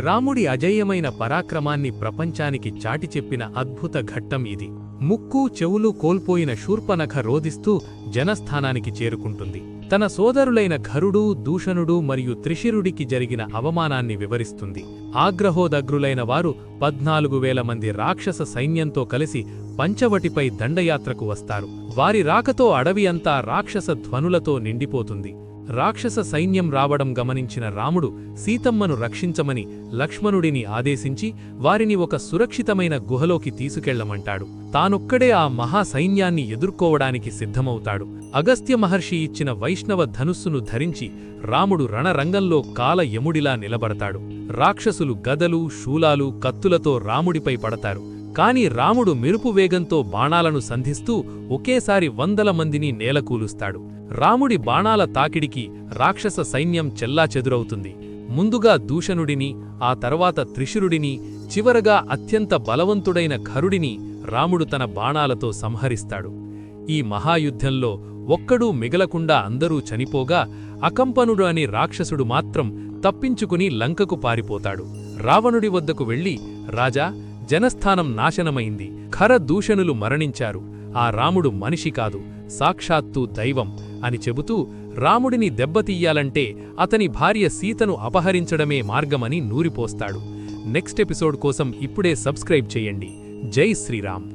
రాముడి అజేయమైన పరాక్రమాన్ని ప్రపంచానికి చాటి చెప్పిన అద్భుత ఘట్టం ఇది. ముక్కు చెవులు కోల్పోయిన శూర్పనఖ రోదిస్తూ జనస్థానానికి చేరుకుంటుంది. తన సోదరులైన ఖరుడు, దూషణుడు మరియు త్రిశిరుడికి జరిగిన అవమానాన్ని వివరిస్తుంది. ఆగ్రహోదగ్రులైన వారు 14,000 మంది రాక్షస సైన్యంతో కలిసి పంచవటిపై దండయాత్రకు వస్తారు. వారి రాకతో అడవి అంతా రాక్షస ధ్వనులతో నిండిపోతుంది. రాక్షస సైన్యం రావడం గమనించిన రాముడు సీతమ్మను రక్షించమని లక్ష్మణుడిని ఆదేశించి వారిని ఒక సురక్షితమైన గుహలోకి తీసుకెళ్లమంటాడు. తానొక్కడే ఆ మహాసైన్యాన్ని ఎదుర్కోవడానికి సిద్ధమవుతాడు. అగస్త్య మహర్షి ఇచ్చిన వైష్ణవ ధనుస్సును ధరించి రాముడు రణరంగంలో కాల యముడిలా నిలబడతాడు. రాక్షసులు గదలు, శూలాలు, కత్తులతో రాముడిపై పడతారు. కాని రాముడు మెరుపు వేగంతో బాణాలను సంధిస్తూ ఒకేసారి 100 మందిని నేలకూలుస్తాడు. రాముడి బాణాల తాకిడికి రాక్షస సైన్యం చెల్లాచెదురవుతుంది. ముందుగా దూషణుడిని, ఆ తర్వాత త్రిశిరుడిని, చివరగా అత్యంత బలవంతుడైన ఖరుడిని రాముడు తన బాణాలతో సంహరిస్తాడు. ఈ మహాయుద్ధంలో ఒక్కడూ మిగలకుండా అందరూ చనిపోగా అకంపనుడు అని రాక్షసుడు మాత్రం తప్పించుకుని లంకకు పారిపోతాడు. రావణుడి వద్దకు వెళ్లి, రాజా, జనస్థానం నాశనమైంది, ఖర దూషణులు మరణించారు, ఆ రాముడు మనిషి కాదు, సాక్షాత్తు దైవం అని చెబుతూ రాముడిని దెబ్బతీయాలంటే అతని భార్య సీతను అపహరించడమే మార్గమని నూరిపోస్తాడు. నెక్స్ట్ ఎపిసోడ్ కోసం ఇప్పుడే సబ్స్క్రైబ్ చేయండి. జై శ్రీరామ్.